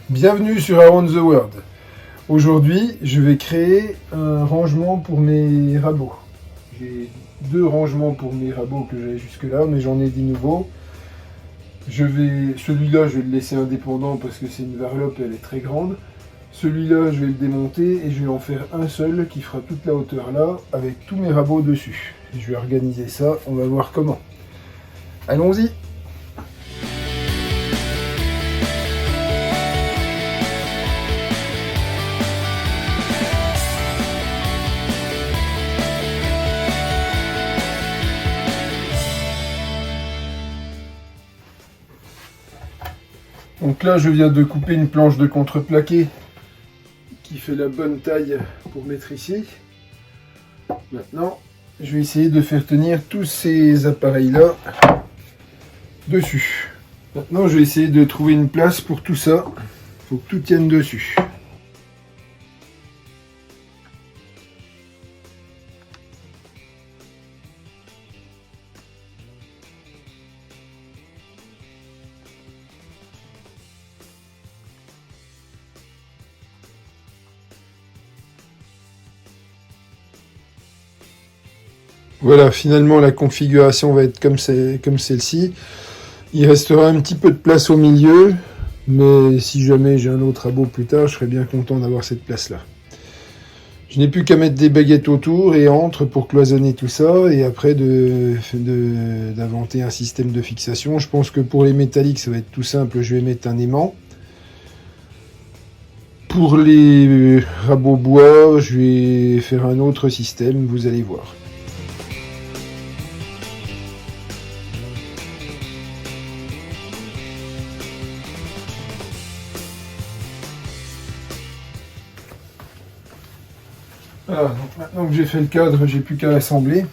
Bienvenue sur Around the World. Aujourd'hui, je vais créer un rangement pour mes rabots. J'ai deux rangements pour mes rabots que j'avais jusque-là, mais j'en ai des nouveaux. Celui-là, je vais le laisser indépendant parce que c'est une varlope, elle est très grande. Celui-là, je vais le démonter et je vais en faire un seul qui fera toute la hauteur là, avec tous mes rabots dessus. Je vais organiser ça, on va voir comment. Allons-y! Donc là, je viens de couper une planche de contreplaqué qui fait la bonne taille pour mettre ici. Maintenant, je vais essayer de faire tenir tous ces appareils-là dessus. Maintenant, je vais essayer de trouver une place pour tout ça. Il faut que tout tienne dessus. Voilà, finalement la configuration va être comme celle-ci. Il restera un petit peu de place au milieu, mais si jamais j'ai un autre rabot plus tard, je serais bien content d'avoir cette place-là. Je n'ai plus qu'à mettre des baguettes autour et entre pour cloisonner tout ça, et après d'inventer un système de fixation. Je pense que pour les métalliques, ça va être tout simple, je vais mettre un aimant. Pour les rabots bois, je vais faire un autre système, vous allez voir. Voilà, donc maintenant que j'ai fait le cadre, j'ai plus qu'à assembler.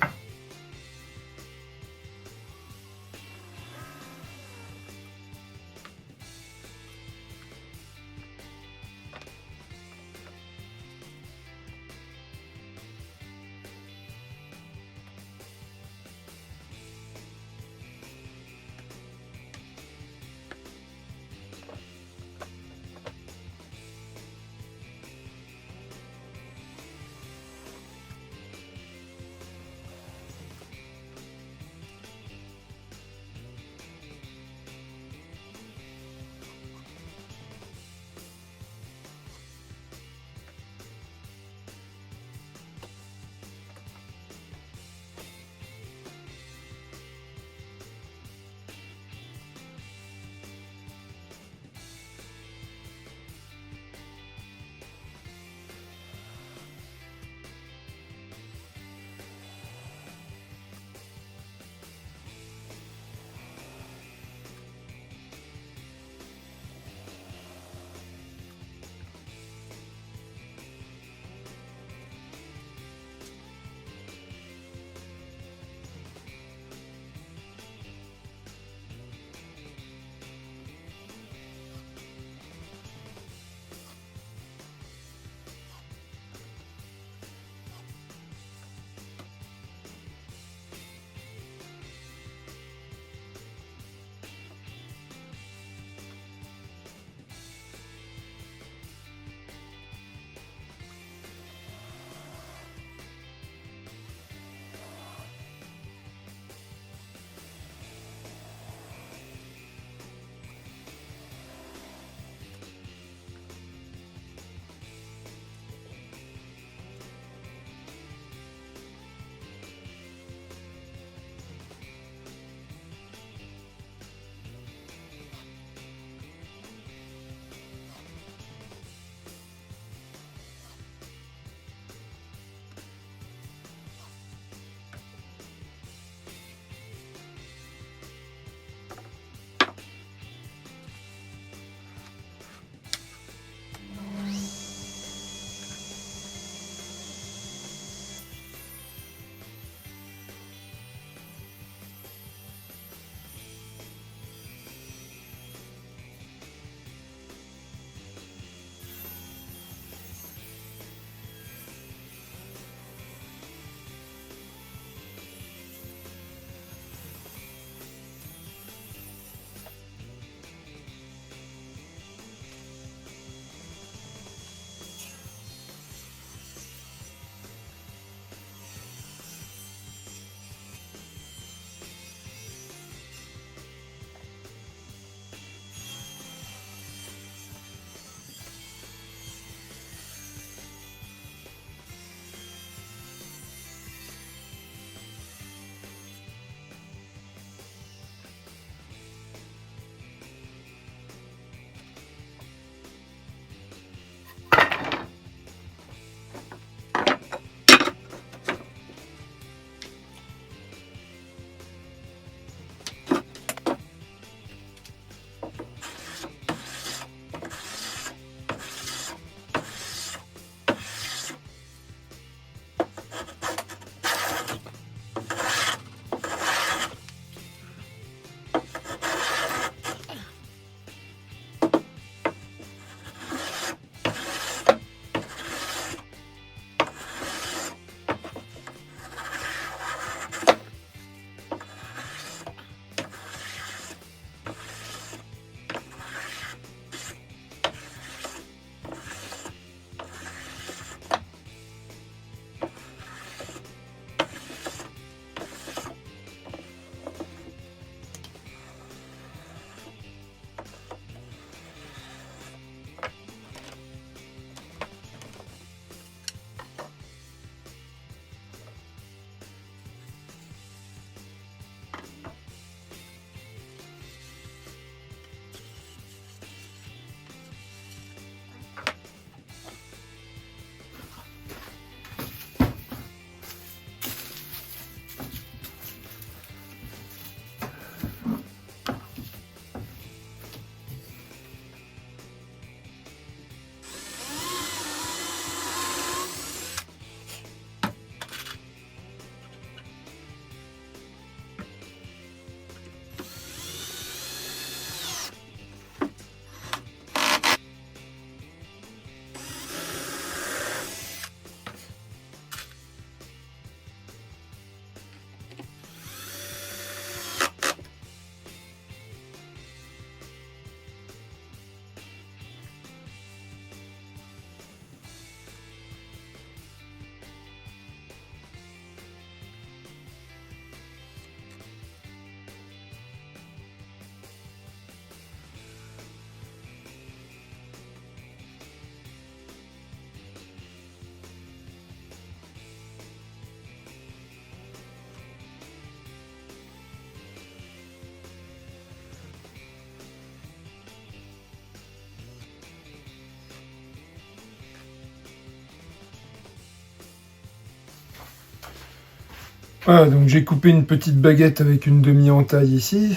Voilà, donc j'ai coupé une petite baguette avec une demi-entaille ici.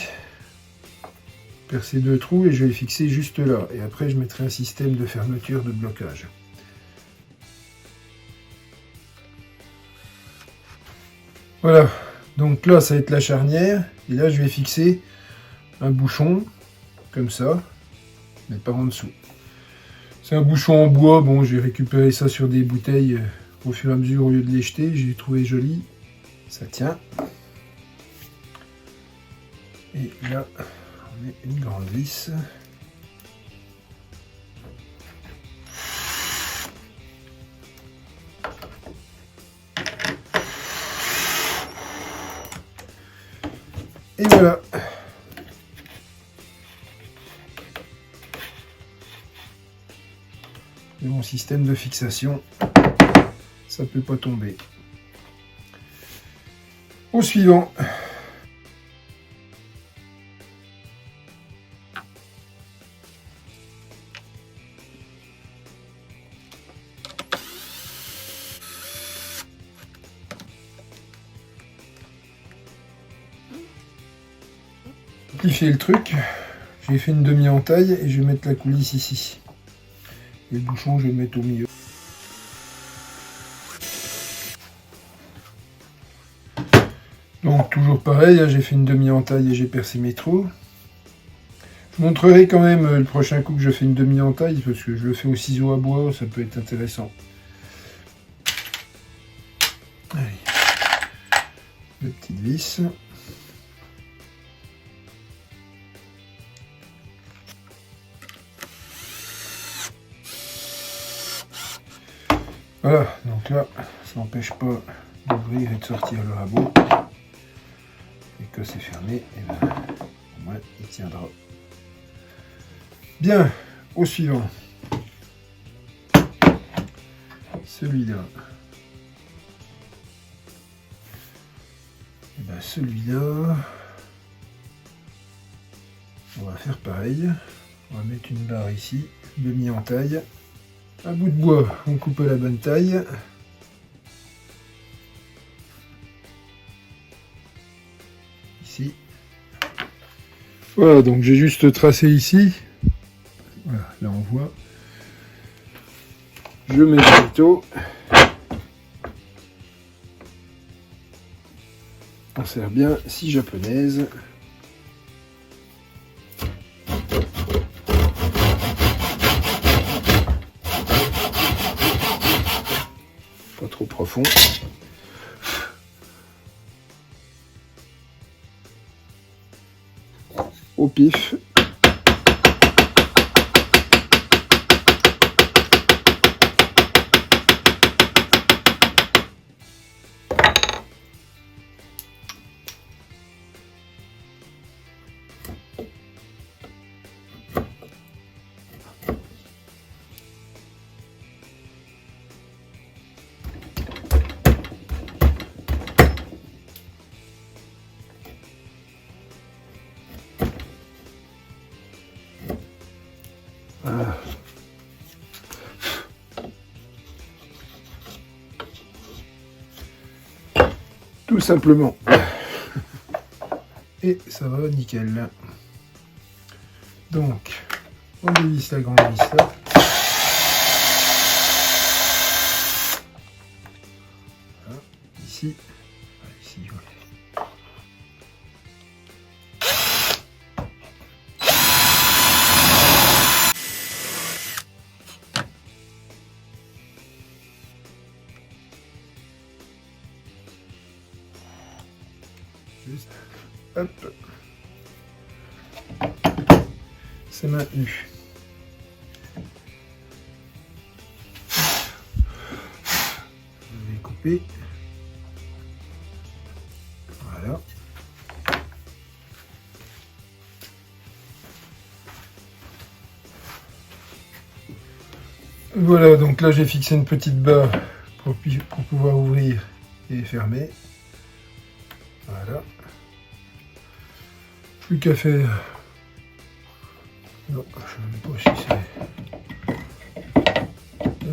Percer 2 trous et je vais les fixer juste là. Et après, je mettrai un système de fermeture de blocage. Voilà, donc là, ça va être la charnière. Et là, je vais fixer un bouchon, comme ça, mais par en dessous. C'est un bouchon en bois. Bon, j'ai récupéré ça sur des bouteilles au fur et à mesure au lieu de les jeter. J'ai trouvé joli. Ça tient. Et là, on met une grande vis. Et voilà. Et mon système de fixation, ça peut pas tomber. Au suivant. Simplifier le truc, j'ai fait une demi-entaille et je vais mettre la coulisse ici. Et le bouchon, je vais le mettre au milieu. Donc toujours pareil, j'ai fait une demi-entaille et j'ai percé mes trous. Je montrerai quand même le prochain coup que je fais une demi-entaille parce que je le fais au ciseau à bois, ça peut être intéressant. Allez. Deux petites vis. Voilà, donc là, ça n'empêche pas d'ouvrir et de sortir le rabot. Et que c'est fermé, et ben, au moins il tiendra. Bien, au suivant. Celui-là. Et ben celui-là, on va faire pareil. On va mettre une barre ici, demi-entaille. Un bout de bois, on coupe à la bonne taille. Ici. Voilà, donc j'ai juste tracé ici. Voilà, là on voit. Je mets le couteau. On sert bien scie japonaise. Pas trop profond. Au pif. Voilà. Tout simplement. Et ça va nickel. Donc, on dévisse la grande vis là. Voilà. Ici. Ici, voilà. Juste, hop, c'est maintenu. Je vais couper. Voilà. Voilà, donc là j'ai fixé une petite barre pour pouvoir ouvrir et fermer. Voilà. Plus qu'à faire. Non, je ne sais pas si c'est.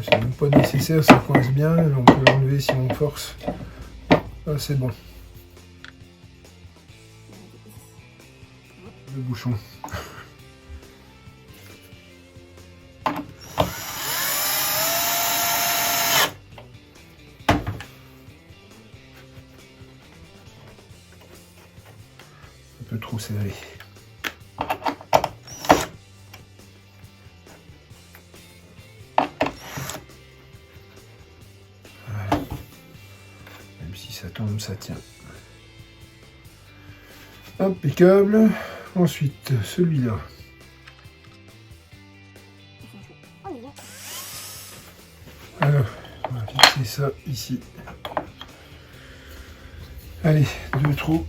C'est même pas nécessaire, ça coince bien. On peut l'enlever si on force. Ah, c'est bon. bouchon. Un peu trop serré. Voilà. Même si ça tombe, ça tient. Impeccable. Ensuite, celui-là. Alors, on va fixer ça ici. Allez, 2 trous.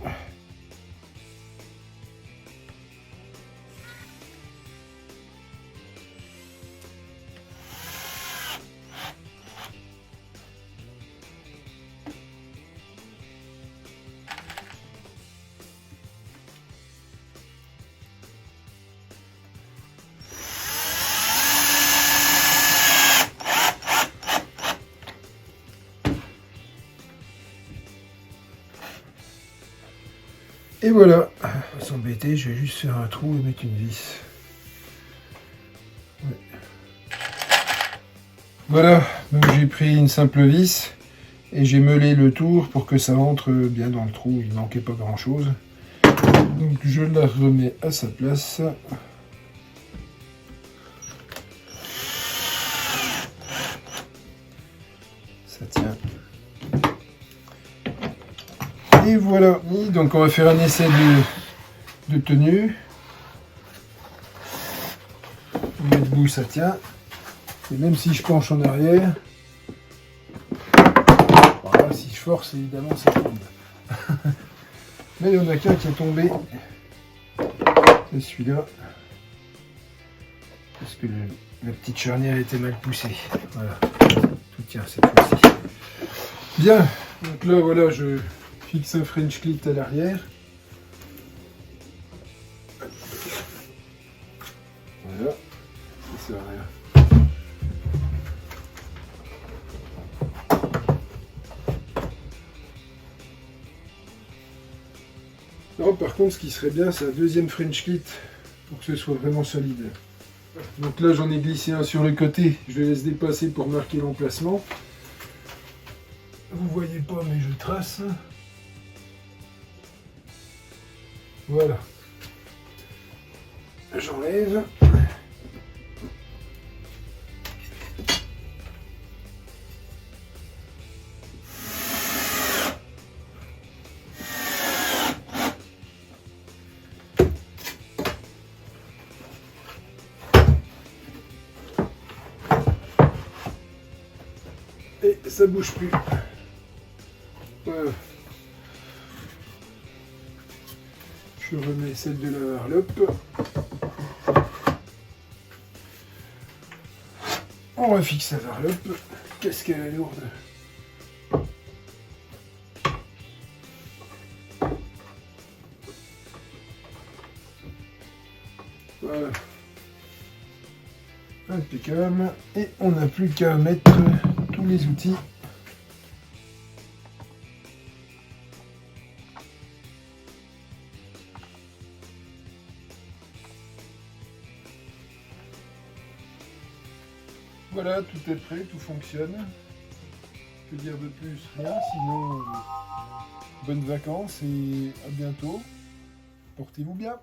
Et voilà, on va s'embêter, je vais juste faire un trou et mettre une vis. Ouais. Voilà, donc j'ai pris une simple vis et j'ai meulé le tour pour que ça rentre bien dans le trou, il ne manquait pas grand chose. Donc je la remets à sa place. Ça tient. Et voilà, donc on va faire un essai de tenue. Debout, ça tient. Et même si je penche en arrière, voilà, si je force, évidemment, ça tombe. Mais il y en a qu'un qui est tombé. C'est celui-là. Parce que la petite charnière était mal poussée. Voilà, tout tient cette fois-ci. Bien, donc là, voilà, je fixe un French clit à l'arrière. Voilà, ça sert à rien. Non, par contre, ce qui serait bien, c'est un deuxième French clit pour que ce soit vraiment solide. Donc là, j'en ai glissé un sur le côté. Je le laisse dépasser pour marquer l'emplacement. Vous voyez pas, mais je trace. Voilà. J'enlève. Et ça bouge plus. Voilà. Je remets celle de la varlope. On refixe la varlope. Qu'est-ce qu'elle est lourde. Voilà. Impeccable. Et on n'a plus qu'à mettre tous les outils. Voilà, tout est prêt, tout fonctionne. Que dire de plus? Rien, sinon bonnes vacances et à bientôt. Portez-vous bien.